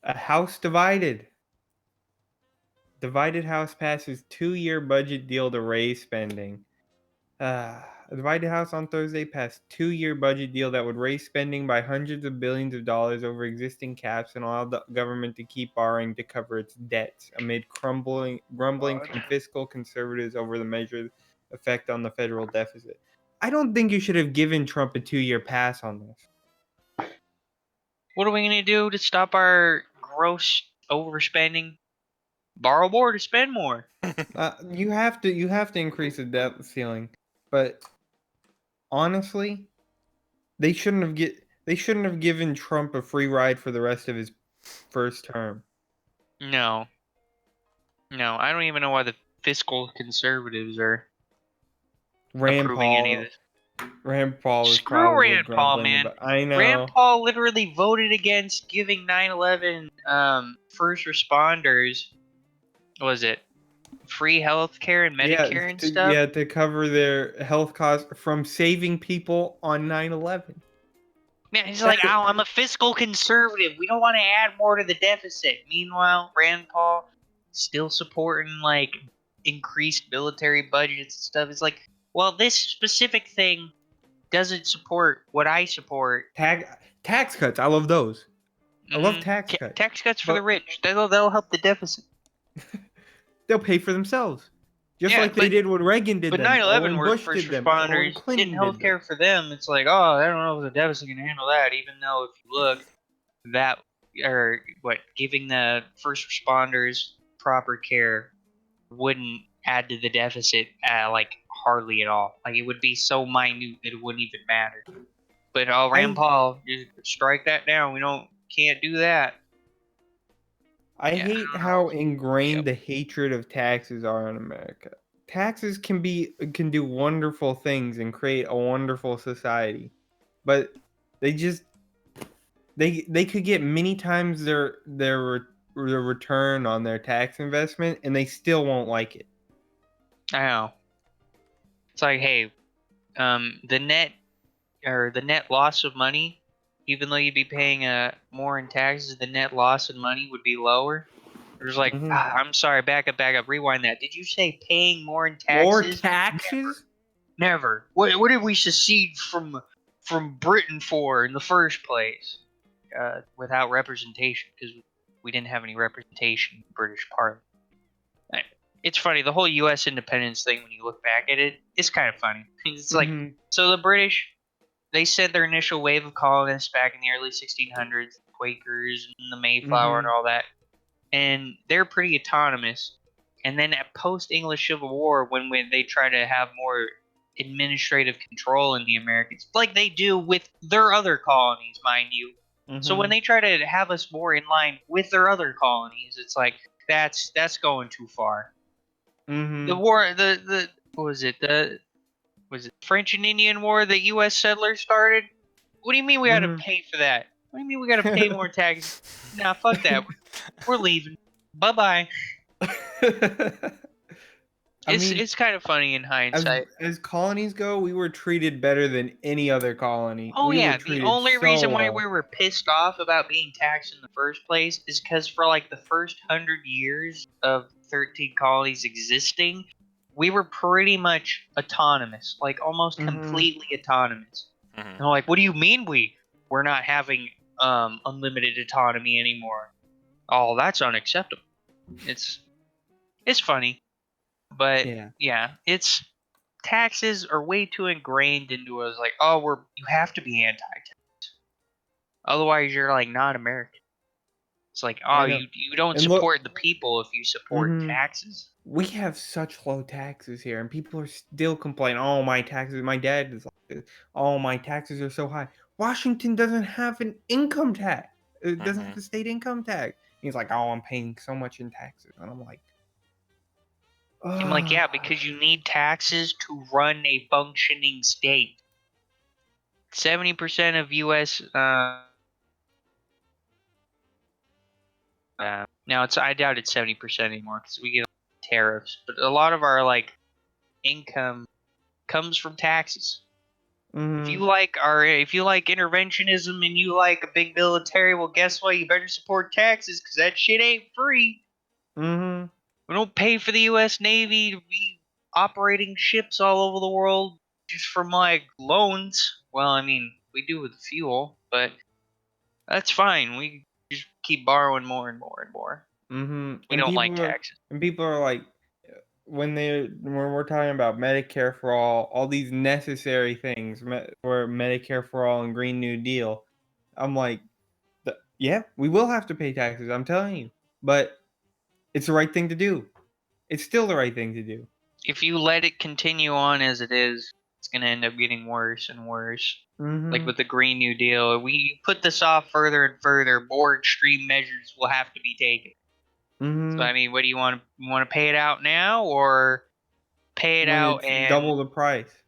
A House divided. Divided House passes 2-year budget deal to raise spending. A divided House on Thursday passed 2-year budget deal that would raise spending by hundreds of billions of dollars over existing caps and allow the government to keep borrowing to cover its debts amid grumbling from fiscal conservatives over the measure's effect on the federal deficit. I don't think you should have given Trump a 2-year pass on this. What are we going to do to stop our gross overspending? Borrow more to spend more. You have to increase the debt ceiling, but honestly, they shouldn't have given Trump a free ride for the rest of his first term. No. No, I don't even know why the fiscal conservatives are Rand approving any of Paul this. Rand Paul is Screw probably Rand Paul, grumbling man. about. I Rand know. Paul literally voted against giving 9/11 first responders, what was it, free health care and Yeah, Medicare and to stuff. yeah to cover their health costs from saving people on 9/11. Man, he's That like, oh, I'm a fiscal conservative. We don't want to add more to the deficit. Meanwhile, Rand Paul still supporting like increased military budgets and stuff. It's like, well, this specific thing doesn't support what I support. tax cuts. I love those. I love tax cuts, Tax cuts for the but rich. They'll help the deficit. they'll pay for themselves, just Yeah, like they did when Reagan did but them, or 9/11 when were Bush first did them, or when responders getting Clinton health did them. care for them. It's like, oh, I don't know if the deficit can handle that. Even though if you look, that or what giving the first responders proper care wouldn't add to the deficit like hardly at all. Like it would be so minute that it wouldn't even matter. But Rand I Paul, just strike that down. Can't do that. I Yeah, hate I don't know. how ingrained the hatred of taxes are in America. Taxes can do wonderful things and create a wonderful society, but they just they could get many times their return on their tax investment, and they still won't like it. I know. It's like, hey, the net loss of money, even though you'd be paying more in taxes, the net loss in money would be lower. There's like, Mhm. I'm sorry, back up, rewind that. Did you say paying more in More taxes? taxes? Never. What did we secede from Britain for in the first place? Without representation, because we didn't have any representation in the British Parliament. It's funny, the whole U.S. independence thing. When you look back at it, it's kind of funny. It's like, Mhm. so the British, they sent their initial wave of colonists back in the early 1600s, the Quakers and the Mayflower and Mhm. all that, and they're pretty autonomous. And then at post-English Civil War, when they try to have more administrative control in the Americas, like they do with their other colonies, mind you. So when Mhm. they try to have us more in line with their other colonies, it's like that's going too far. The Mhm. war, the what was it? The was it French and Indian War that U.S. settlers started? What do you mean we got to Mhm. pay for that? What do you mean we got to pay more taxes? Nah, fuck that. We're leaving. Bye bye. I mean, It's kind of funny in as hindsight. as colonies go, we were treated better than any other colony. Oh We were yeah, the treated only so reason why we well. were pissed off about being taxed in the first place is because for like the first 100 years of 13 colonies existing, we were pretty much autonomous, like almost Mhm. completely autonomous. Mhm. And I'm like, what do you mean we're not having unlimited autonomy anymore? Oh, that's unacceptable. It's it's funny, but Yeah. yeah, it's taxes are way too ingrained into us. Like, oh, you have to be anti-tax, otherwise you're like not American. It's like, oh, I know. you don't And look, support the people if you support mhm. taxes. We have such low taxes here, and people are still complaining. Oh, my taxes. My dad is like this. Oh, my taxes are so high. Washington doesn't have an income tax. It doesn't have Mhm. the state income tax. He's like, oh, I'm paying so much in taxes, and I'm like, I'm like, yeah, oh. because you need taxes to run a functioning state. 70% of U.S. Now I doubt it's 70% anymore because we get tariffs, but a lot of our like income comes from taxes. If you Mhm. like interventionism and you like a big military, well, guess what? You better support taxes because that shit ain't free. Mhm. We don't pay for the U.S. Navy to be operating ships all over the world just from like loans. Well, I mean, we do with fuel, but that's fine. We just keep borrowing more and more and more. Mhm. We don't like taxes. And people are like, when we're talking about Medicare for all these necessary things, or Medicare for all and Green New Deal, I'm like, yeah, we will have to pay taxes. I'm telling you, but it's the right thing to do. It's still the right thing to do. If you let it continue on as it is, it's going to end up getting worse and worse. Like Mhm. with the Green New Deal, we put this off further and further, more extreme measures will have to be taken. So I Mhm. mean, what do you want? You want to pay it out now, or pay it When out it's double and the price,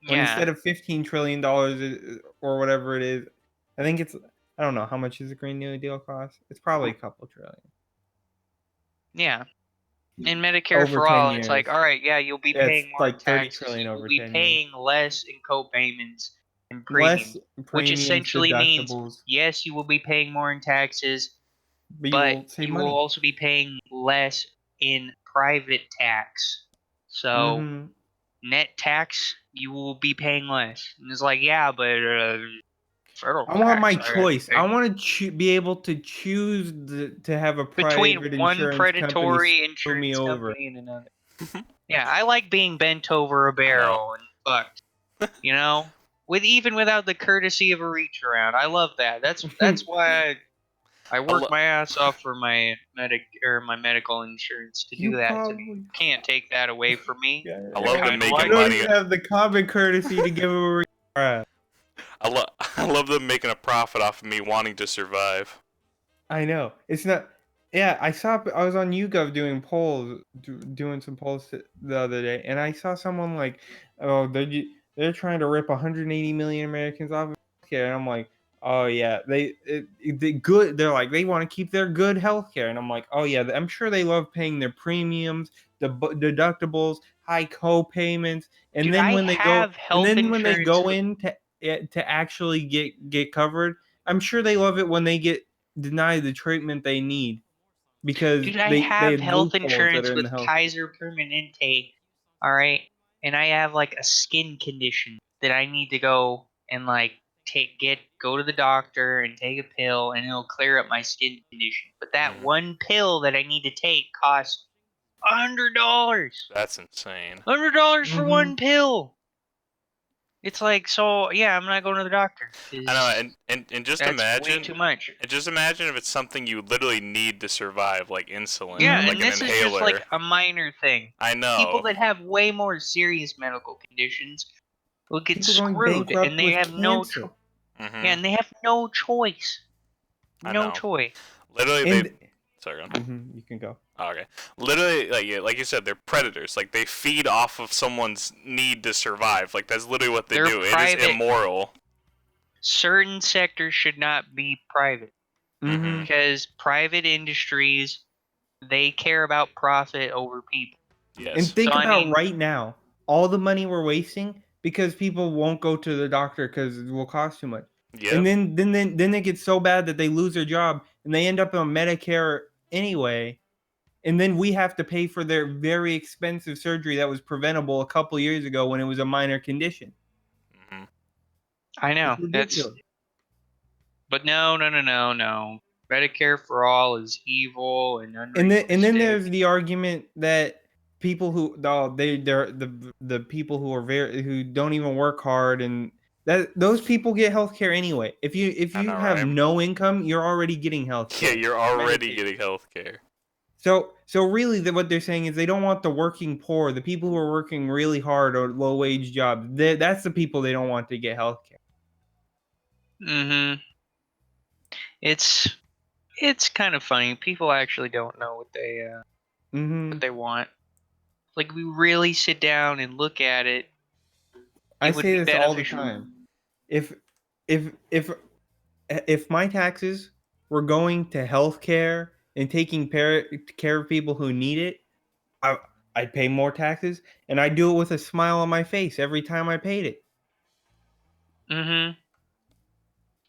when yeah, instead of $15 trillion or whatever it is, I think it's, I don't know how much does the Green New Deal cost. It's probably a couple trillion yeah. In Medicare over for 10 all, it's years. like, all right, yeah, you'll be Yeah, it's paying more in like 30 taxes. trillion You will over be 10 years. paying less in co-payments and Less premiums, which premiums, essentially means deductibles, yes, you will be paying more in taxes, but you but will save you will money. also be paying less in private tax. So Mhm. net tax, you will be paying less. And it's like, yeah, but federal I want my tax, I gotta choice. I pay want to be able to choose to have a between private one insurance company predatory screw me insurance over. company and another. Yeah, I like being bent over a I know. barrel and fucked. You know, with even without the courtesy of a reach around. I love that. That's why I I work lo- my ass off for my my medical insurance to do You that to me. probably, Can't take that away from me. yeah, I I love them kind of you making like don't it. money. even have the common courtesy to give him a reach. I love them making a profit off of me wanting to survive. I know. It's not. Yeah, I was on YouGov doing polls, doing some polls the other day, and I saw someone like, oh, they're trying to rip 180 million Americans off of healthcare, and I'm like, oh yeah, they good. They're like they want to keep their good healthcare, and I'm like, oh yeah, I'm sure they love paying their premiums, the deductibles, high co-payments, Dude, I have and health then when they insurance go with. in to actually get covered, I'm sure they love it when they get denied the treatment they need because Dude, I they have had health loopholes that insurance are in with the health. Kaiser Permanente. All right, and I have like a skin condition that I need to go and like go to the doctor and take a pill, and it'll clear up my skin condition. But that Mm, one pill that I need to take costs $100. that's insane. $100 for Mhm. one pill. It's like, so yeah, I'm not going to the doctor I know, because and just that's way imagine, too much. and just imagine if it's something you literally need to survive, like Yeah, insulin, Mhm. like and an this is just like inhaler. a minor thing. I People know. that have way more serious medical conditions will get People going screwed, and bankrupt they with have no cancer. choice. Yeah, Mhm. and they have no choice. I No know. choice. Literally, they. And Sorry. Go on. you can go. Oh, okay. Literally, like you said, they're predators. Like they feed off of someone's need to survive. Like that's literally what they They're do. It is private. immoral. Certain sectors should not be private Mhm. Mhm. because private industries they care about profit over people. And Yes. So think I about mean, right now, all the money we're wasting because people won't go to the doctor because it will cost too much. And Yep. then they get so bad that they lose their job and they end up on Medicare anyway. And then we have to pay for their very expensive surgery that was preventable a couple years ago when it was a minor condition. Mhm. I It's know that's, ridiculous. but no, no, no, no, no. Medicare for all is evil and And then unrealistic. there's the argument that people who they're the people who are very who don't even work hard and that those people get health care anyway. If I you know, have right? no income, you're already getting health Yeah, care. you're already Medicaid. getting health care. So really what they're saying is they don't want the working poor, the people who are working really hard or low wage jobs. That's the people they don't want to get health care. Mm-hmm. It's it's kind of funny. People actually don't know what Mhm. they want. Like we really sit down and look at it, I it would say be this all the beneficial. time. If if if if my taxes were going to healthcare and taking care of people who need it, I I'd pay more taxes and I'd do it with a smile on my face every time I paid it.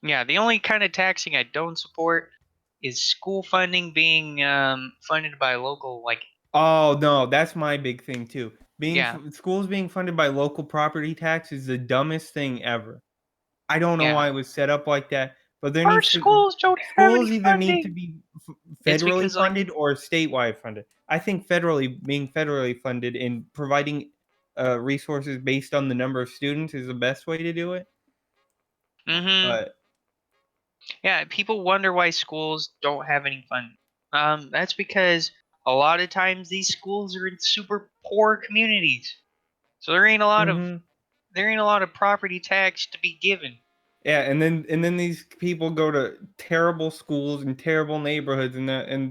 Yeah, the only kind of taxing I don't support is school funding being funded by local, like, Oh no, that's my big thing too. yeah, Schools being funded by local property tax is the dumbest thing ever. I don't know yeah. why it was set up like that, but there Our needs to schools don't have any schools either need to funding. be It's federally because, like, funded or statewide funded. I think being federally funded and providing resources based on the number of students is the best way to do it. mm-hmm. But Yeah, people wonder why schools don't have any funding. That's because a lot of times these schools are in super poor communities, so mhm. there ain't a lot of property tax to be given. Yeah, and then these people go to terrible schools and terrible neighborhoods, and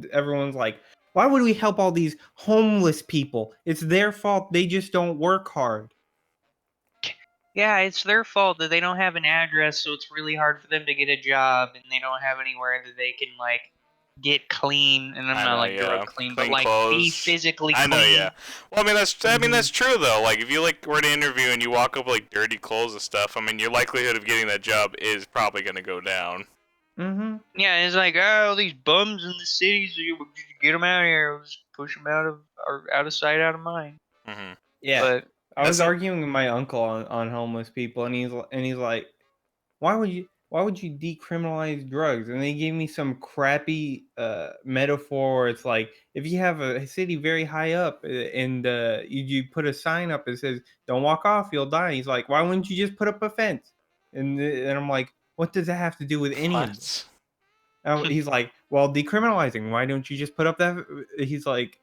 everyone's like, "Why would we help all these homeless people? It's their fault. They just don't work hard." Yeah, it's their fault that they don't have an address, so it's really hard for them to get a job, and they don't have anywhere that they can, like, get clean. And I'm I not know, like drug yeah. clean, but Clean like be clothes. physically I know, clean. yeah. Well, I mean that's Mhm. true though. Like if you like were to interview and you walk up with, like dirty clothes and stuff, I mean your likelihood of getting that job is probably gonna go down. Mhm. Yeah, it's like, oh, these bums in the cities, you get them out of here, just push them out of sight, out of mind. Hmm. Yeah, But I was That's a, arguing with my uncle on homeless people, and he's like, why would you decriminalize drugs? And they gave me some crappy metaphor where it's like if you have a city very high up and you put a sign up that says don't walk off, you'll die. He's like, why wouldn't you just put up a fence? And I'm like, what does that have to do with any of this? what? Oh, he's like, well, decriminalizing. Why don't you just put up that? He's like,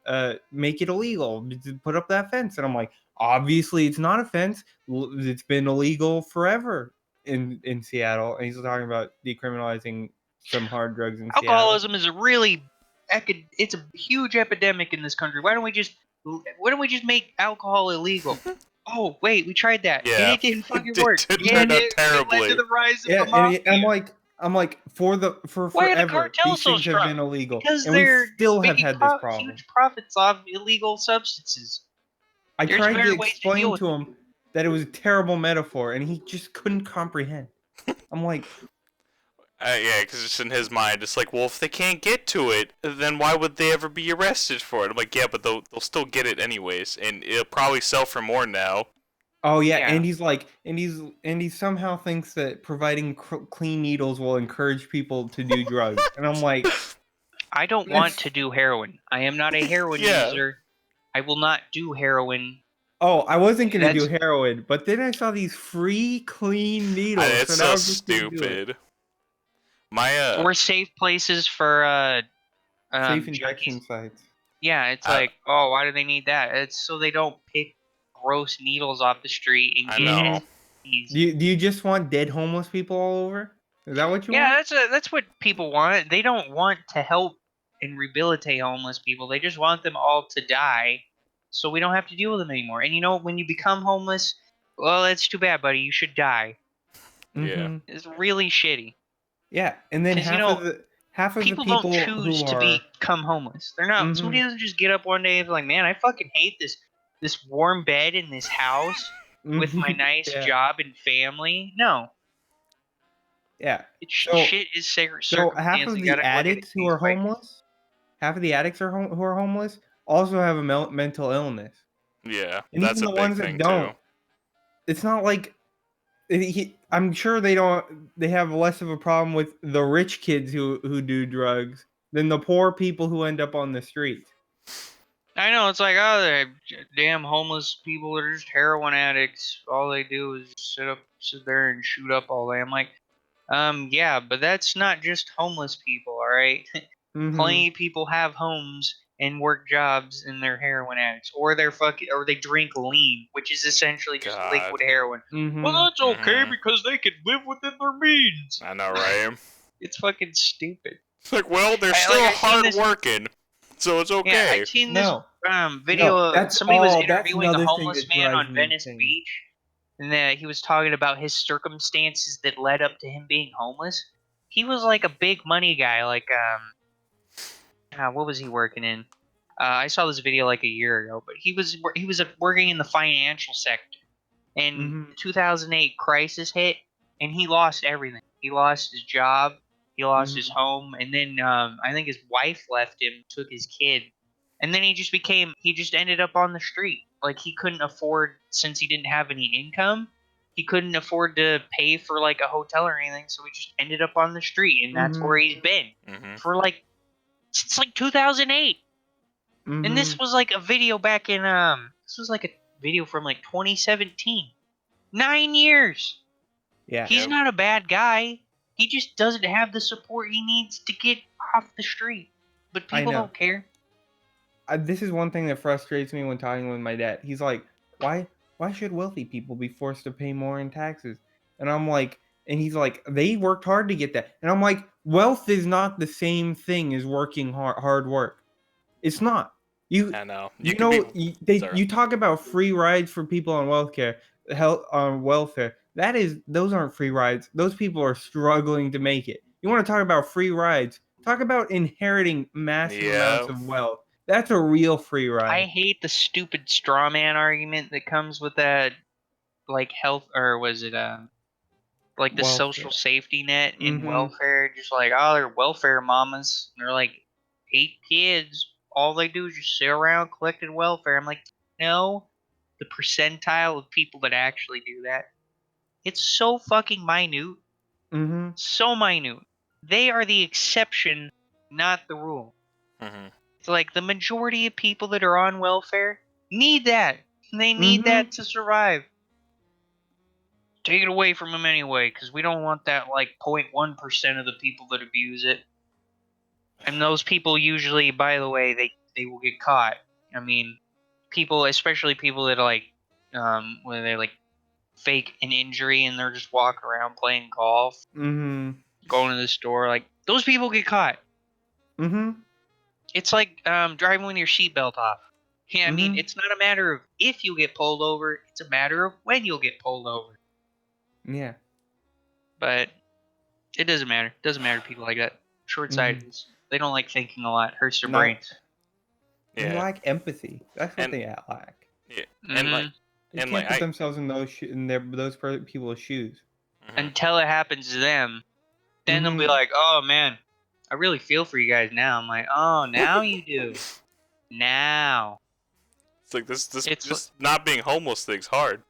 make it illegal. Put up that fence. And I'm like, obviously, it's not a fence. It's been illegal forever in Seattle. And he's talking about decriminalizing some hard drugs in Seattle. alcoholism is a really it's a huge epidemic in this country. Why don't we just make alcohol illegal? Oh wait, we tried that and Yeah, it didn't it fucking did, work. did Yeah, turn out it led to terribly. the rise of Yeah, the mafia. I'm like, for Why are the forever, cartels these so things have strong? been illegal, Because and we they're still have making had this problem. huge profits off illegal substances. I There's tried to better ways to deal explain with to it. him that it was a terrible metaphor, and he just couldn't comprehend. I'm like, Yeah, because it's in his mind. It's like, well, if they can't get to it, then why would they ever be arrested for it? I'm like, yeah, but they'll still get it anyways, and it'll probably sell for more now. oh yeah, Yeah, and he's like, and he somehow thinks that providing clean needles will encourage people to do drugs, and I'm like, I don't want that's to do heroin. I am not a heroin Yeah. user. I will not do heroin. oh, I wasn't gonna do That's heroin, but then I saw these free clean needles, so It's now so I'm just gonna do it. stupid. My or safe places for Safe junkies. injection sites. Yeah, it's I like, oh, why do they need that? It's so they don't pick gross needles off the street and I get know. STDs. Do you just want dead homeless people all over? Is that what you Yeah, want? that's what people want. They don't want to help and rehabilitate homeless people. They just want them all to die, so we don't have to deal with them anymore. And you know, when you become homeless, well, that's too bad, buddy. You should die. Yeah. Mm-hmm. It's really shitty Yeah, and then because, you know, half of the people don't people choose who to are become homeless. They're not. mm-hmm, Somebody doesn't just get up one day and be like, "Man, I fucking hate this warm bed in this house with my mm-hmm, nice yeah, job and family." No, yeah. it's So shit is so half circumstance. of You the gotta look at it addicts who case are by case. homeless, half of the addicts who are homeless also have a mental illness, Yeah. and That's even a the big ones that thing too. don't, it's not like I'm sure they don't. They have less of a problem with the rich kids who do drugs than the poor people who end up on the streets. I know it's like, oh, they're damn homeless people that are just heroin addicts. All they do is just sit there and shoot up all day. I'm like, yeah, but that's not just homeless people, all right. Mm-hmm. Plenty of people have homes and work jobs and they're heroin addicts, or they drink lean, which is essentially just God. liquid heroin. Well, Mm-hmm. that's okay Mhm. because they can live within their means. I know, right? It's fucking stupid. It's like, well, they're I still seen hard this. working, so it's Yeah, I okay. seen this No, video. no, that's Somebody was all. That's interviewing a another thing homeless that man drives on me Venice insane. Beach, and he was talking about his circumstances that led up to him being homeless. He was like a big money guy, like what was he working in? I saw this video like a year ago, but he was working in the financial sector. And Mm-hmm. 2008 crisis hit, and he lost everything. He lost his job, he lost his Mhm. home, and then I think his wife left him, took his kid, and then he just ended up on the street. Like he couldn't afford, since he didn't have any income, he couldn't afford to pay for like a hotel or anything, so he just ended up on the street, and that's where Mhm. he's been Mm-hmm. for like since like 2008. And this Mhm. was like a video back in this was like a video from like 2017. 9 years. Yeah. He's Yep. not a bad guy. He just doesn't have the support he needs to get off the street. But I people know. don't care. This is one thing that frustrates me when talking with my dad. He's like, why should wealthy people be forced to pay more in taxes? And I'm like, and he's like, they worked hard to get that. And I'm like, wealth is not the same thing as working hard work. It's not. You I know. You you could be. know Sorry. you talk about free rides for people on welfare. Those aren't free rides. Those people are struggling to make it. You want to talk about free rides? Talk about inheriting massive amounts Yeah. of wealth. That's a real free I ride. hate the stupid straw man argument that comes with that, like health, or was it like the Welfare. social safety net in Mhm. welfare? Just like, oh, they're welfare mamas. And they're like 8 kids. All they do is just sit around collecting welfare. I'm like, no, the percentile of people that actually do that, it's so fucking minute. Mhm. So minute. They are the exception, not the rule. Mm-hmm. It's like the majority of people that are on welfare need that. They need Mhm. that to survive. Take it away from them anyway, because we don't want that like 0.1% of the people that abuse it. And those people usually, by the way, they will get caught. I mean, people, especially people that like, when they like fake an injury and they're just walking around playing golf, Mhm. going to the store, like those people get caught. Mhm. It's like driving with your seatbelt off. Yeah, I mean, Mhm. it's not a matter of if you'll get pulled over; it's a matter of when you'll get pulled over. Yeah. But it doesn't matter. It doesn't matter to people like that. Mhm. Short-sightedness. They don't like thinking a lot. Hurts their No, brains. they Yeah. lack empathy. That's what And they lack. yeah. And Hmm. like They and can't like put I. themselves in those people's shoes. Mhm. Until it happens to them, then they'll be Mhm. like, "Oh man, I really feel for you guys now." I'm like, "Oh, now you do. Now." It's like this It's this not being homeless thing's hard.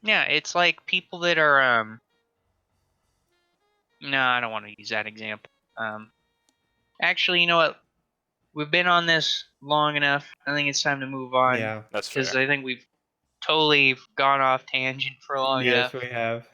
yeah, it's like people that are no, I don't want to use that example. Actually, you know what? We've been on this long enough. I think it's time to move on Yeah. That's because fair. I think we've totally gone off tangent for long Yes, enough. we have.